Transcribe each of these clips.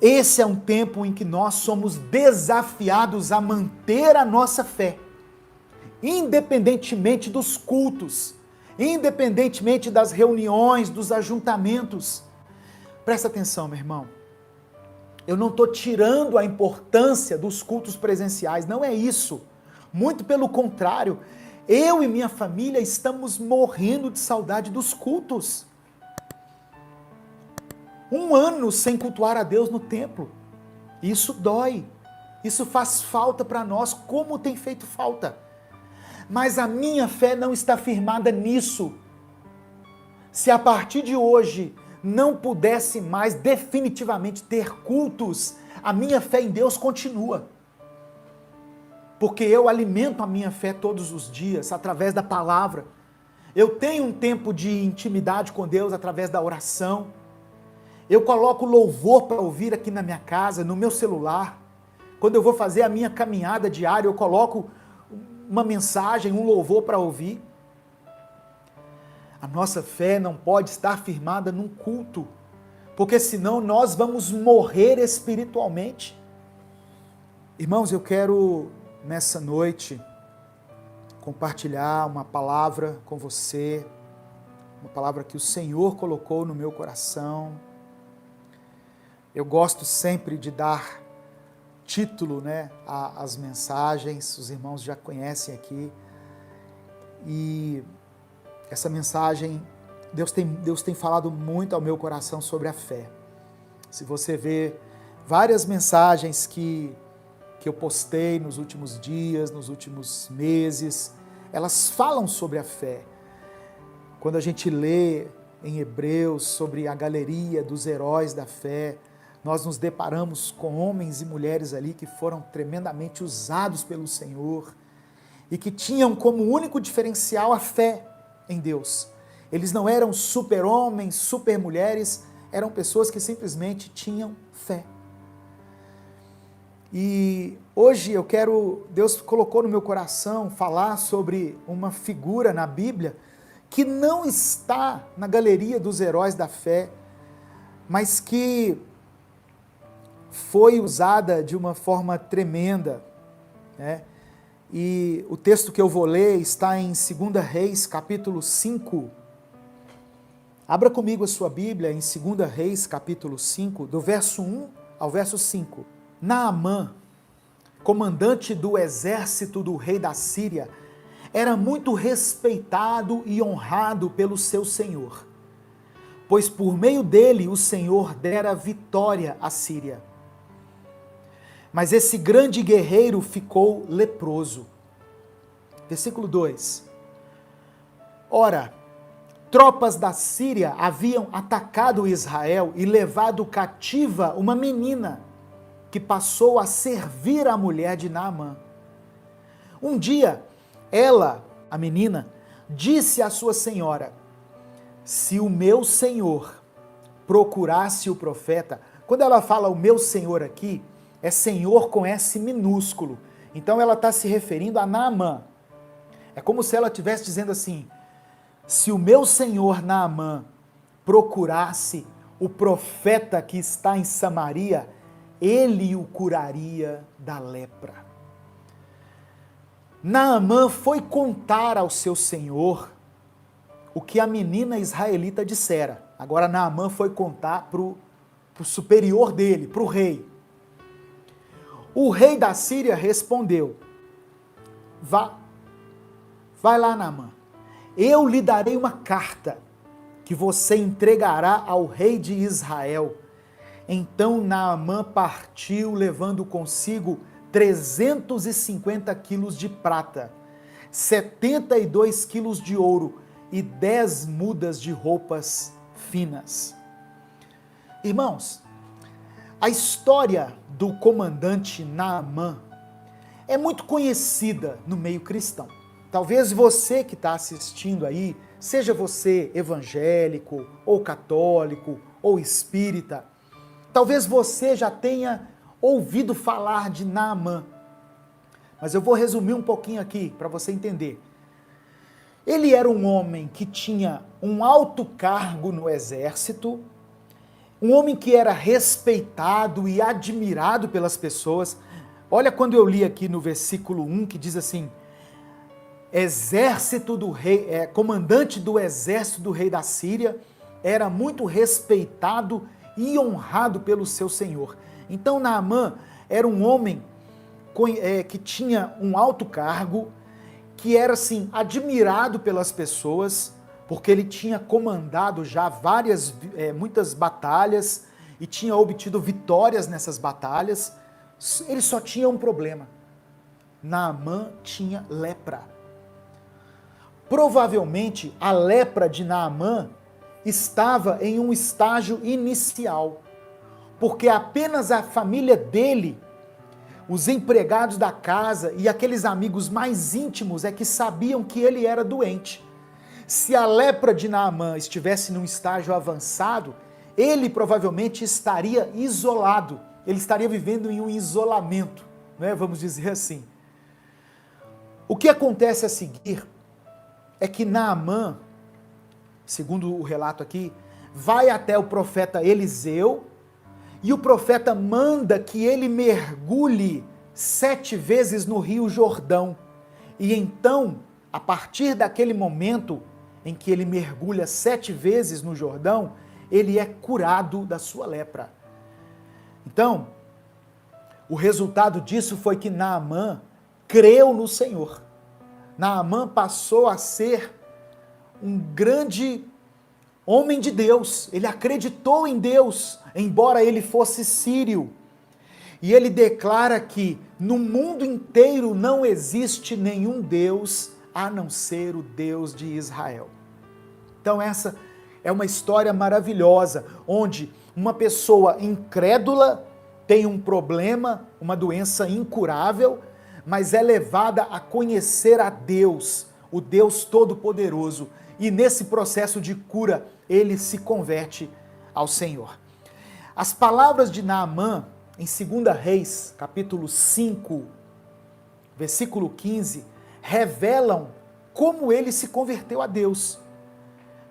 Esse é um tempo em que nós somos desafiados a manter a nossa fé, independentemente dos cultos, independentemente das reuniões, dos ajuntamentos. Presta atenção, meu irmão. Eu não estou tirando a importância dos cultos presenciais, não é isso. Muito pelo contrário, eu e minha família estamos morrendo de saudade dos cultos. 1 ano sem cultuar a Deus no templo. Isso dói. Isso faz falta para nós, como tem feito falta. Mas a minha fé não está firmada nisso. Se a partir de hoje não pudesse mais definitivamente ter cultos, a minha fé em Deus continua. Porque eu alimento a minha fé todos os dias, através da palavra. Eu tenho um tempo de intimidade com Deus através da oração. Eu coloco louvor para ouvir aqui na minha casa, no meu celular. Quando eu vou fazer a minha caminhada diária, eu coloco uma mensagem, um louvor para ouvir. A nossa fé não pode estar firmada num culto, porque senão nós vamos morrer espiritualmente. Irmãos, eu quero nessa noite compartilhar uma palavra com você, uma palavra que o Senhor colocou no meu coração. Eu gosto sempre de dar título, às mensagens, os irmãos já conhecem aqui, e essa mensagem, Deus tem falado muito ao meu coração sobre a fé. Se você vê várias mensagens que eu postei nos últimos dias, nos últimos meses, elas falam sobre a fé. Quando a gente lê em Hebreus sobre a galeria dos heróis da fé, nós nos deparamos com homens e mulheres ali que foram tremendamente usados pelo Senhor e que tinham como único diferencial a fé em Deus. Eles não eram super-homens, super-mulheres, eram pessoas que simplesmente tinham fé. E hoje Deus colocou no meu coração falar sobre uma figura na Bíblia que não está na galeria dos heróis da fé, mas que foi usada de uma forma tremenda, E o texto que eu vou ler está em 2 Reis, capítulo 5. Abra comigo a sua Bíblia em 2 Reis, capítulo 5, do verso 1 ao verso 5. Naamã, comandante do exército do rei da Síria, era muito respeitado e honrado pelo seu senhor, pois por meio dele o Senhor dera vitória à Síria. Mas esse grande guerreiro ficou leproso. Versículo 2. Ora, tropas da Síria haviam atacado Israel e levado cativa uma menina, que passou a servir a mulher de Naamã. Um dia, ela, a menina, disse à sua senhora: se o meu senhor procurasse o profeta, quando ela fala o meu senhor aqui, é Senhor com S minúsculo. Então ela está se referindo a Naamã. É como se ela estivesse dizendo assim: se o meu senhor Naamã procurasse o profeta que está em Samaria, ele o curaria da lepra. Naamã foi contar ao seu senhor o que a menina israelita dissera. Agora Naamã foi contar para o superior dele, para o rei. O rei da Síria respondeu: vai lá, Naamã, eu lhe darei uma carta que você entregará ao rei de Israel. Então Naamã partiu, levando consigo 350 quilos de prata, 72 quilos de ouro e 10 mudas de roupas finas. Irmãos, a história do comandante Naamã é muito conhecida no meio cristão. Talvez você que está assistindo aí, seja você evangélico, ou católico, ou espírita, talvez você já tenha ouvido falar de Naamã. Mas eu vou resumir um pouquinho aqui para você entender. Ele era um homem que tinha um alto cargo no exército um homem que era respeitado e admirado pelas pessoas. Olha quando eu li aqui no versículo 1 que diz assim: exército do rei, comandante do exército do rei da Síria, era muito respeitado e honrado pelo seu senhor. Então Naamã era um homem que tinha um alto cargo, que era assim admirado pelas pessoas, porque ele tinha comandado já muitas batalhas e tinha obtido vitórias nessas batalhas. Ele só tinha um problema: Naamã tinha lepra. Provavelmente a lepra de Naamã estava em um estágio inicial, porque apenas a família dele, os empregados da casa e aqueles amigos mais íntimos é que sabiam que ele era doente. Se a lepra de Naamã estivesse num estágio avançado, ele provavelmente estaria isolado, ele estaria vivendo em um isolamento, né? Vamos dizer assim. O que acontece a seguir é que Naamã, segundo o relato aqui, vai até o profeta Eliseu, e o profeta manda que ele mergulhe 7 vezes no rio Jordão. E então, a partir daquele momento em que ele mergulha 7 vezes no Jordão, ele é curado da sua lepra. Então, o resultado disso foi que Naamã creu no Senhor. Naamã passou a ser um grande homem de Deus. Ele acreditou em Deus, embora ele fosse sírio. E ele declara que no mundo inteiro não existe nenhum Deus a não ser o Deus de Israel. Então essa é uma história maravilhosa, onde uma pessoa incrédula tem um problema, uma doença incurável, mas é levada a conhecer a Deus, o Deus Todo-Poderoso, e nesse processo de cura, ele se converte ao Senhor. As palavras de Naamã, em 2 Reis, capítulo 5, versículo 15, revelam como ele se converteu a Deus.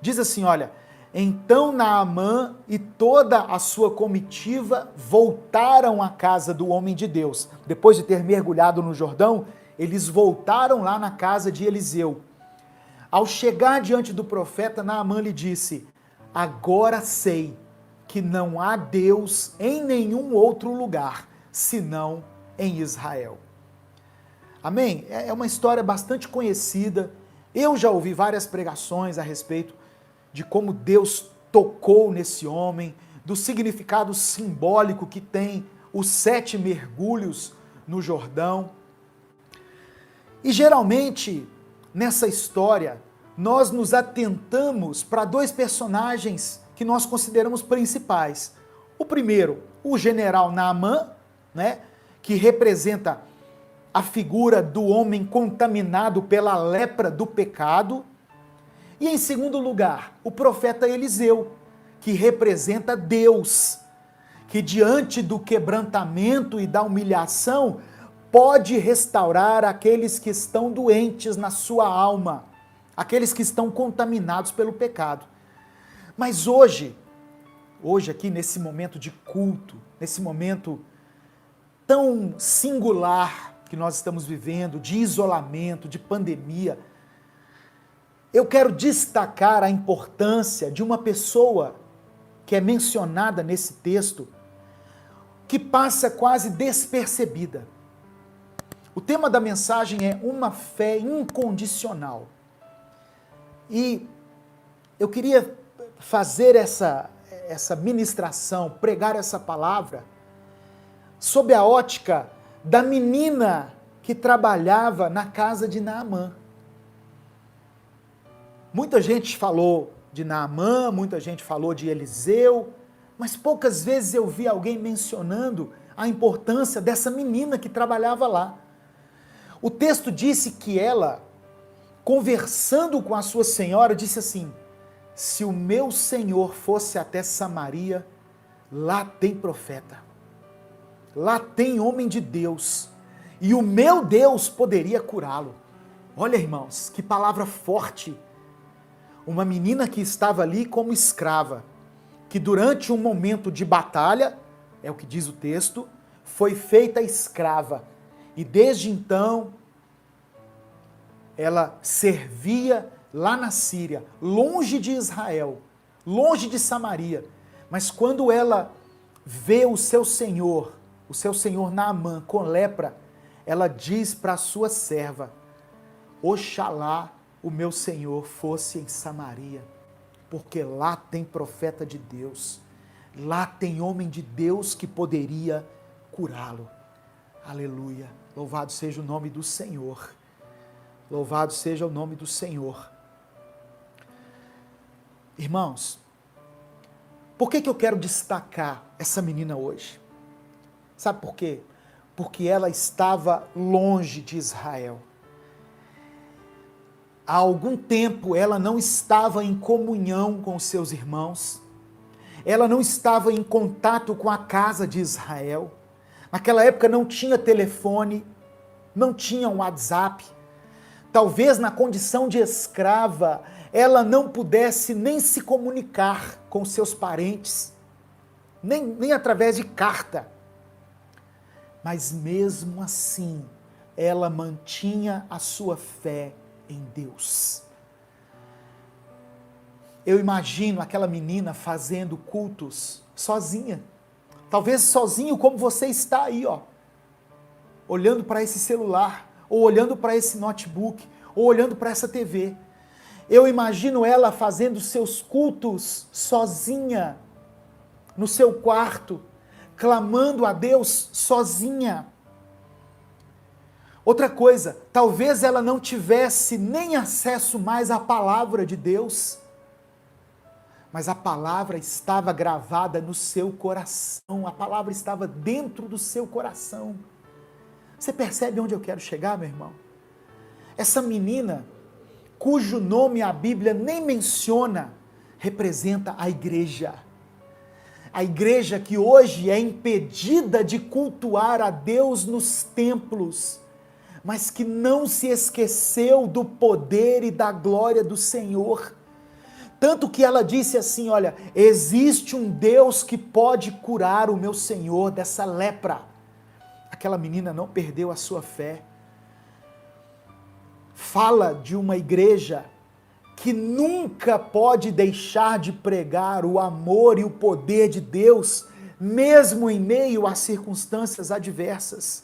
Diz assim, olha: então Naamã e toda a sua comitiva voltaram à casa do homem de Deus. Depois de ter mergulhado no Jordão, eles voltaram lá na casa de Eliseu. Ao chegar diante do profeta, Naamã lhe disse: agora sei que não há Deus em nenhum outro lugar, senão em Israel. Amém? É uma história bastante conhecida. Eu já ouvi várias pregações a respeito de como Deus tocou nesse homem, do significado simbólico que tem os 7 mergulhos no Jordão. E geralmente, nessa história, nós nos atentamos para 2 personagens que nós consideramos principais. O primeiro, o general Naamã, né, que representa a figura do homem contaminado pela lepra do pecado. E em segundo lugar, o profeta Eliseu, que representa Deus, que diante do quebrantamento e da humilhação, pode restaurar aqueles que estão doentes na sua alma, aqueles que estão contaminados pelo pecado. Mas hoje aqui nesse momento de culto, nesse momento tão singular que nós estamos vivendo, de isolamento, de pandemia, eu quero destacar a importância de uma pessoa que é mencionada nesse texto, que passa quase despercebida. O tema da mensagem é uma fé incondicional. E eu queria fazer essa ministração, pregar essa palavra, sob a ótica da menina que trabalhava na casa de Naamã. Muita gente falou de Naamã, muita gente falou de Eliseu, mas poucas vezes eu vi alguém mencionando a importância dessa menina que trabalhava lá. O texto disse que ela, conversando com a sua senhora, disse assim: se o meu senhor fosse até Samaria, lá tem profeta, lá tem homem de Deus, e o meu Deus poderia curá-lo. Olha, irmãos, que palavra forte. Uma menina que estava ali como escrava, que durante um momento de batalha, é o que diz o texto, foi feita escrava. E desde então, ela servia lá na Síria, longe de Israel, longe de Samaria. Mas quando ela vê o seu senhor Naamã com lepra, ela diz para a sua serva: oxalá o meu senhor fosse em Samaria, porque lá tem profeta de Deus, lá tem homem de Deus que poderia curá-lo. Aleluia, louvado seja o nome do Senhor, louvado seja o nome do Senhor. Irmãos, por que eu quero destacar essa menina hoje? Sabe por quê? Porque ela estava longe de Israel. Há algum tempo ela não estava em comunhão com os seus irmãos, ela não estava em contato com a casa de Israel. Naquela época não tinha telefone, não tinha um WhatsApp. Talvez na condição de escrava, ela não pudesse nem se comunicar com seus parentes, nem através de carta. Mas mesmo assim, ela mantinha a sua fé em Deus. Eu imagino aquela menina fazendo cultos sozinha. Talvez sozinho como você está aí, olhando para esse celular, ou olhando para esse notebook, ou olhando para essa TV. Eu imagino ela fazendo seus cultos sozinha, no seu quarto, clamando a Deus sozinha. Outra coisa, talvez ela não tivesse nem acesso mais à palavra de Deus, mas a palavra estava gravada no seu coração, a palavra estava dentro do seu coração. Você percebe onde eu quero chegar, meu irmão? Essa menina, cujo nome a Bíblia nem menciona, representa a igreja. A igreja que hoje é impedida de cultuar a Deus nos templos, mas que não se esqueceu do poder e da glória do Senhor. Tanto que ela disse assim, olha, existe um Deus que pode curar o meu Senhor dessa lepra. Aquela menina não perdeu a sua fé. Fala de uma igreja que nunca pode deixar de pregar o amor e o poder de Deus, mesmo em meio a circunstâncias adversas.